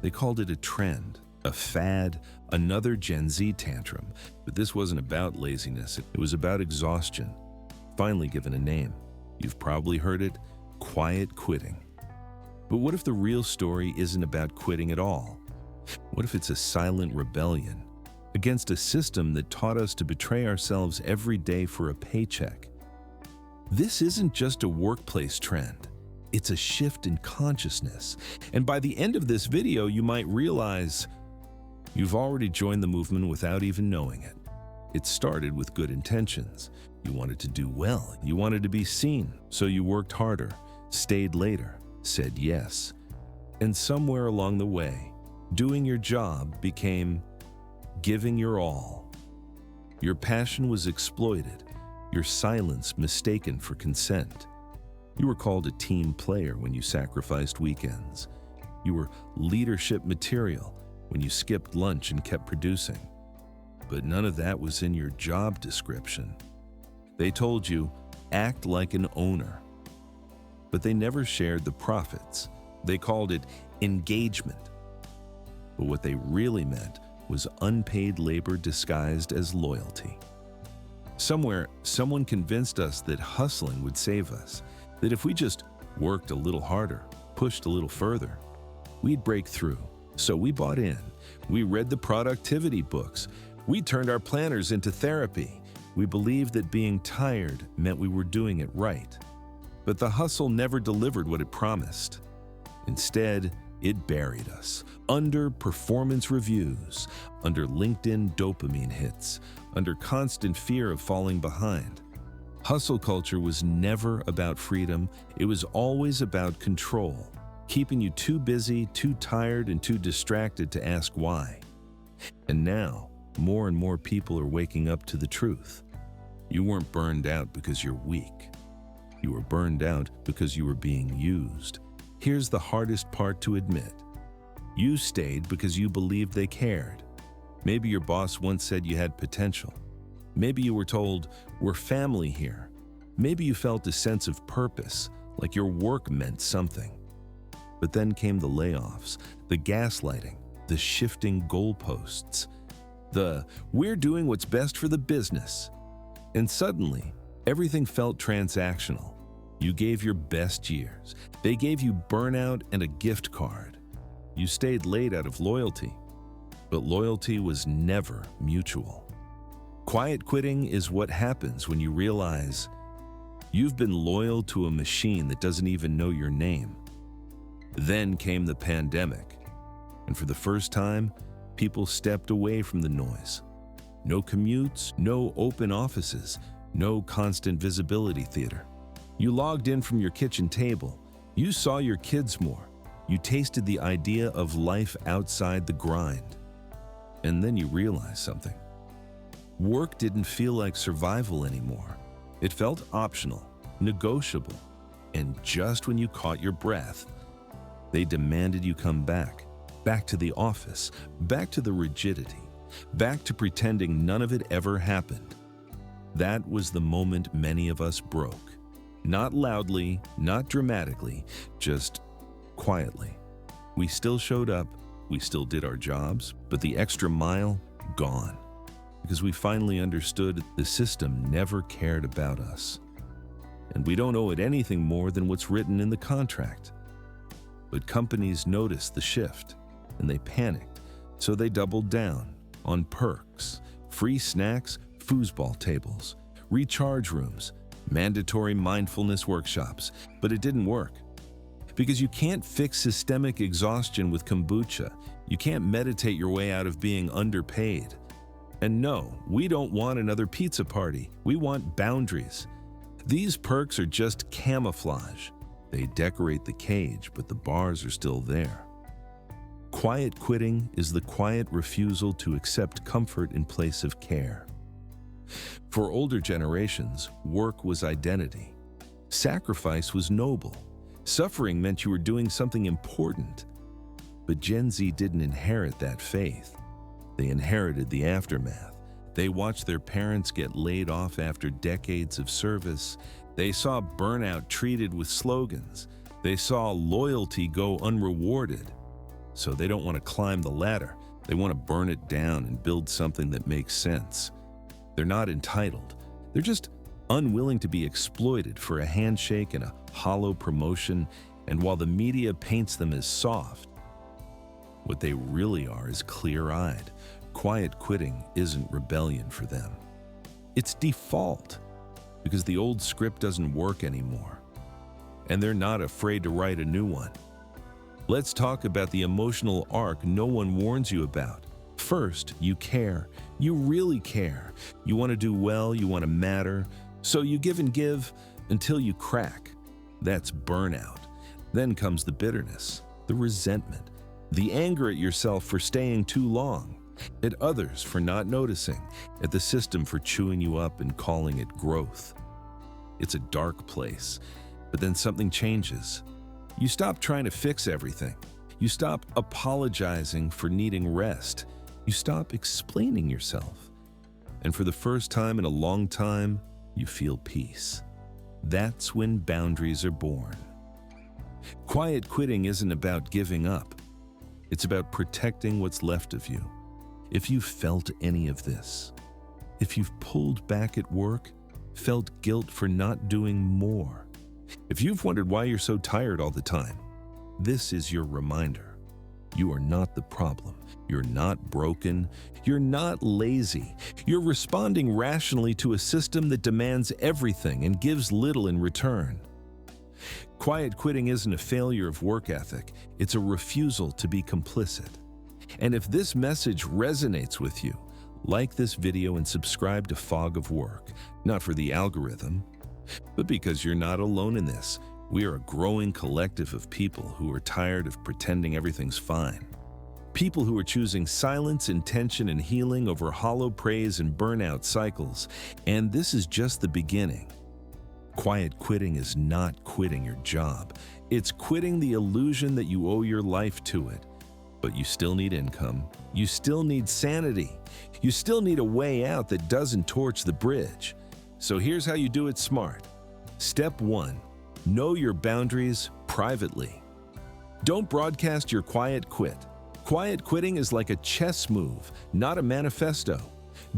They called it a trend, a fad, another Gen Z tantrum. But this wasn't about laziness, it was about exhaustion, finally given a name. You've probably heard it, quiet quitting. But what if the real story isn't about quitting at all? What if it's a silent rebellion against a system that taught us to betray ourselves every day for a paycheck? This isn't just a workplace trend. It's a shift in consciousness. And by the end of this video, you might realize you've already joined the movement without even knowing it. It started with good intentions. You wanted to do well. You wanted to be seen. So you worked harder, stayed later, said yes. And somewhere along the way, doing your job became giving your all. Your passion was exploited, your silence mistaken for consent. You were called a team player when you sacrificed weekends. You were leadership material when you skipped lunch and kept producing. But none of that was in your job description. They told you, act like an owner. But they never shared the profits. They called it engagement. But what they really meant was unpaid labor disguised as loyalty. Somewhere, someone convinced us that hustling would save us, that if we just worked a little harder, pushed a little further, we'd break through. So we bought in. We read the productivity books. We turned our planners into therapy. We believed that being tired meant we were doing it right. But the hustle never delivered what it promised. Instead, it buried us under performance reviews, under LinkedIn dopamine hits, under constant fear of falling behind. Hustle culture was never about freedom. It was always about control, keeping you too busy, too tired, and too distracted to ask why. And now, more and more people are waking up to the truth. You weren't burned out because you're weak. You were burned out because you were being used. Here's the hardest part to admit. You stayed because you believed they cared. Maybe your boss once said you had potential. Maybe you were told, we're family here. Maybe you felt a sense of purpose, like your work meant something. But then came the layoffs, the gaslighting, the shifting goalposts, the we're doing what's best for the business. And suddenly, everything felt transactional. You gave your best years. They gave you burnout and a gift card. You stayed late out of loyalty, but loyalty was never mutual. Quiet quitting is what happens when you realize you've been loyal to a machine that doesn't even know your name. Then came the pandemic, and for the first time, people stepped away from the noise. No commutes, no open offices, no constant visibility theater. You logged in from your kitchen table. You saw your kids more. You tasted the idea of life outside the grind. And then you realized something. Work didn't feel like survival anymore. It felt optional, negotiable. And just when you caught your breath, they demanded you come back to the office, back to the rigidity, back to pretending none of it ever happened. That was the moment many of us broke. Not loudly, not dramatically, just quietly. We still showed up, we still did our jobs, but the extra mile, gone. Because we finally understood the system never cared about us. And we don't owe it anything more than what's written in the contract. But companies noticed the shift, and they panicked, so they doubled down on perks, free snacks, foosball tables, recharge rooms, mandatory mindfulness workshops. But it didn't work. Because you can't fix systemic exhaustion with kombucha. You can't meditate your way out of being underpaid. And no, we don't want another pizza party. We want boundaries. These perks are just camouflage. They decorate the cage, but the bars are still there. Quiet quitting is the quiet refusal to accept comfort in place of care. For older generations, work was identity. Sacrifice was noble. Suffering meant you were doing something important. But Gen Z didn't inherit that faith. They inherited the aftermath. They watched their parents get laid off after decades of service. They saw burnout treated with slogans. They saw loyalty go unrewarded. So they don't want to climb the ladder. They want to burn it down and build something that makes sense. They're not entitled. They're just unwilling to be exploited for a handshake and a hollow promotion, and while the media paints them as soft, what they really are is clear-eyed. Quiet quitting isn't rebellion for them. It's default, because the old script doesn't work anymore, and they're not afraid to write a new one. Let's talk about the emotional arc no one warns you about. First, you care. You really care. You want to do well, you want to matter, so you give and give until you crack. That's burnout. Then comes the bitterness, the resentment, the anger at yourself for staying too long, at others for not noticing, at the system for chewing you up and calling it growth. It's a dark place, but then something changes. You stop trying to fix everything. You stop apologizing for needing rest. You stop explaining yourself. And for the first time in a long time, you feel peace. That's when boundaries are born. Quiet quitting isn't about giving up. It's about protecting what's left of you. If you've felt any of this, if you've pulled back at work, felt guilt for not doing more, if you've wondered why you're so tired all the time, this is your reminder. You are not the problem. You're not broken. You're not lazy. You're responding rationally to a system that demands everything and gives little in return. Quiet quitting isn't a failure of work ethic. It's a refusal to be complicit. And if this message resonates with you, like this video and subscribe to Fog of Work, not for the algorithm, but because you're not alone in this. We are a growing collective of people who are tired of pretending everything's fine. People who are choosing silence, intention, and healing over hollow praise and burnout cycles. And this is just the beginning. Quiet quitting is not quitting your job. It's quitting the illusion that you owe your life to it. But you still need income. You still need sanity. You still need a way out that doesn't torch the bridge. So here's how you do it smart. Step 1. Know your boundaries privately. Don't broadcast your quiet quit. Quiet quitting is like a chess move, not a manifesto.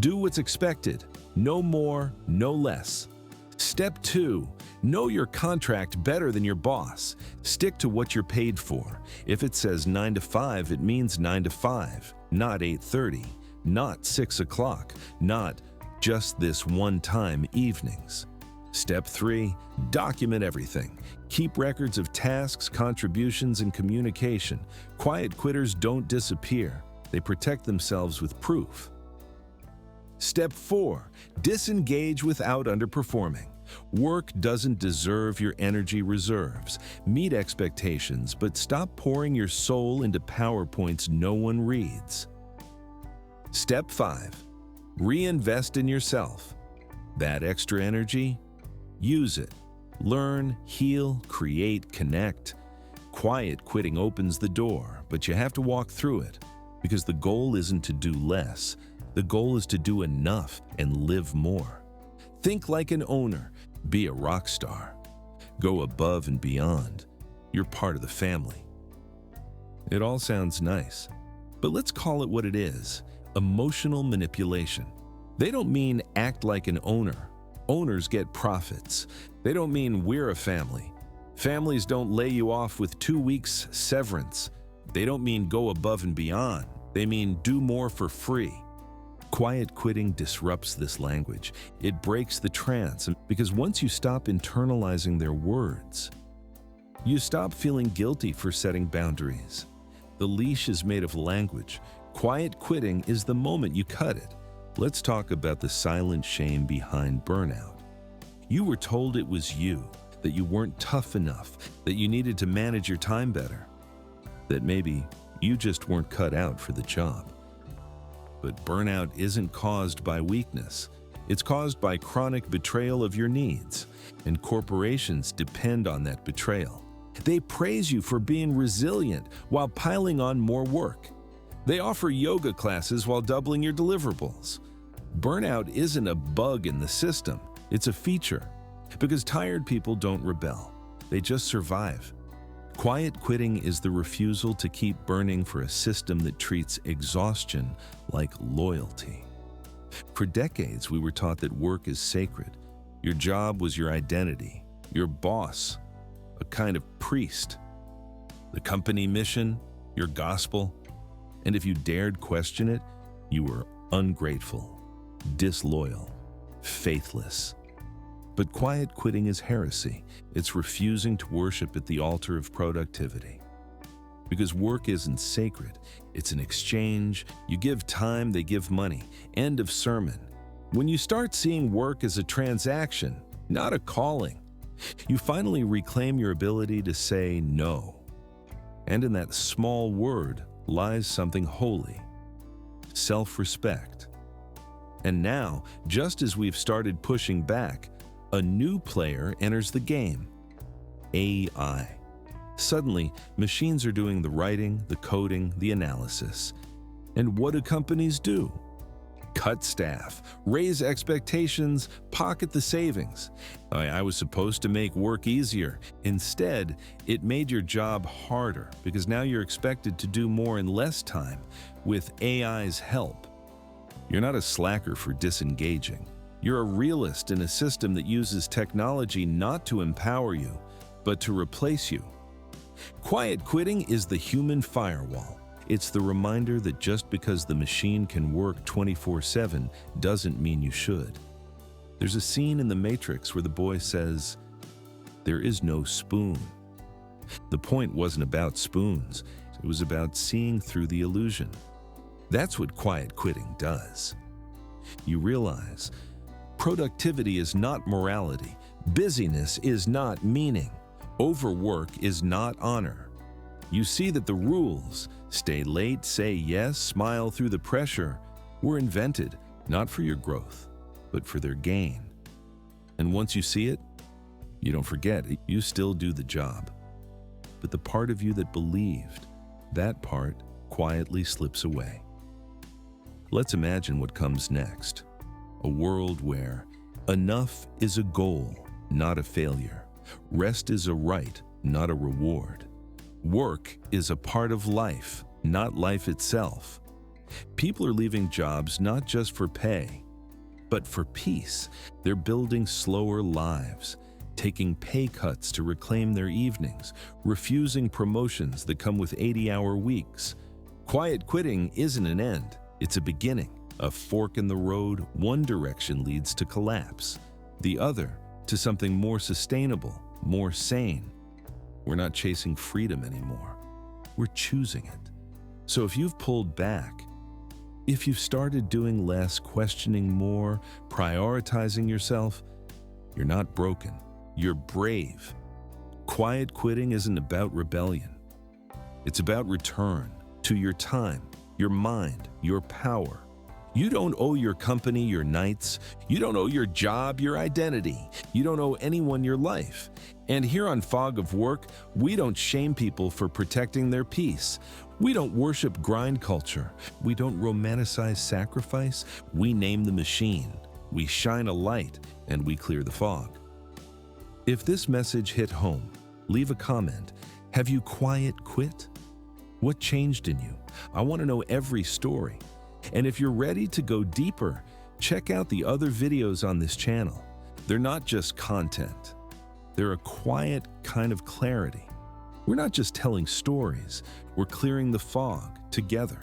Do what's expected. No more, no less. Step 2. Know your contract better than your boss. Stick to what you're paid for. If it says 9 to 5, it means 9 to 5, not 8:30, not 6 o'clock, not just this one-time evenings. Step 3. Document everything. Keep records of tasks, contributions, and communication. Quiet quitters don't disappear. They protect themselves with proof. Step 4. Disengage without underperforming. Work doesn't deserve your energy reserves. Meet expectations, but stop pouring your soul into PowerPoints no one reads. Step 5. Reinvest in yourself. That extra energy, use it. Learn, heal, create, connect. Quiet quitting opens the door, but you have to walk through it, because the goal isn't to do less. The goal is to do enough and live more. Think like an owner. Be a rock star. Go above and beyond. You're part of the family. It all sounds nice, but let's call it what it is: emotional manipulation. They don't mean act like an owner. Owners get profits. They don't mean we're a family. Families don't lay you off with 2 weeks severance. They don't mean go above and beyond. They mean do more for free. Quiet quitting disrupts this language. It breaks the trance, because once you stop internalizing their words, you stop feeling guilty for setting boundaries. The leash is made of language. Quiet quitting is the moment you cut it. Let's talk about the silent shame behind burnout. You were told it was you, that you weren't tough enough, that you needed to manage your time better, that maybe you just weren't cut out for the job. But burnout isn't caused by weakness. It's caused by chronic betrayal of your needs, and corporations depend on that betrayal. They praise you for being resilient while piling on more work. They offer yoga classes while doubling your deliverables. Burnout isn't a bug in the system, it's a feature. Because tired people don't rebel, they just survive. Quiet quitting is the refusal to keep burning for a system that treats exhaustion like loyalty. For decades, we were taught that work is sacred. Your job was your identity, your boss, a kind of priest. The company mission, your gospel. And if you dared question it, you were ungrateful, disloyal, faithless. But quiet quitting is heresy. It's refusing to worship at the altar of productivity. Because work isn't sacred, it's an exchange. You give time, they give money. End of sermon. When you start seeing work as a transaction, not a calling, you finally reclaim your ability to say no. And in that small word lies something holy: self-respect. And now, just as we've started pushing back, a new player enters the game: AI. Suddenly, machines are doing the writing, the coding, the analysis. And what do companies do? Cut staff, raise expectations, pocket the savings. I was supposed to make work easier. Instead, it made your job harder because now you're expected to do more in less time with AI's help. You're not a slacker for disengaging. You're a realist in a system that uses technology not to empower you, but to replace you. Quiet quitting is the human firewall. It's the reminder that just because the machine can work 24/7 doesn't mean you should. There's a scene in The Matrix where the boy says, "There is no spoon." The point wasn't about spoons. It was about seeing through the illusion. That's what quiet quitting does. You realize productivity is not morality. Busyness is not meaning. Overwork is not honor. You see that the rules, stay late, say yes, smile through the pressure, were invented not for your growth, but for their gain. And once you see it, you don't forget, you still do the job. But the part of you that believed, that part quietly slips away. Let's imagine what comes next. A world where enough is a goal, not a failure. Rest is a right, not a reward. Work is a part of life, not life itself. People are leaving jobs not just for pay, but for peace. They're building slower lives, taking pay cuts to reclaim their evenings, refusing promotions that come with 80-hour weeks. Quiet quitting isn't an end, it's a beginning. A fork in the road. One direction leads to collapse, the other to something more sustainable, more sane. We're not chasing freedom anymore. We're choosing it. So if you've pulled back, if you've started doing less, questioning more, prioritizing yourself, you're not broken. You're brave. Quiet quitting isn't about rebellion. It's about return to your time, your mind, your power. You don't owe your company your nights. You don't owe your job your identity. You don't owe anyone your life. And here on Fog of Work, we don't shame people for protecting their peace. We don't worship grind culture. We don't romanticize sacrifice. We name the machine. We shine a light, and we clear the fog. If this message hit home, leave a comment. Have you quiet quit? What changed in you? I want to know every story. And if you're ready to go deeper, check out the other videos on this channel. They're not just content. They're a quiet kind of clarity. We're not just telling stories, we're clearing the fog together.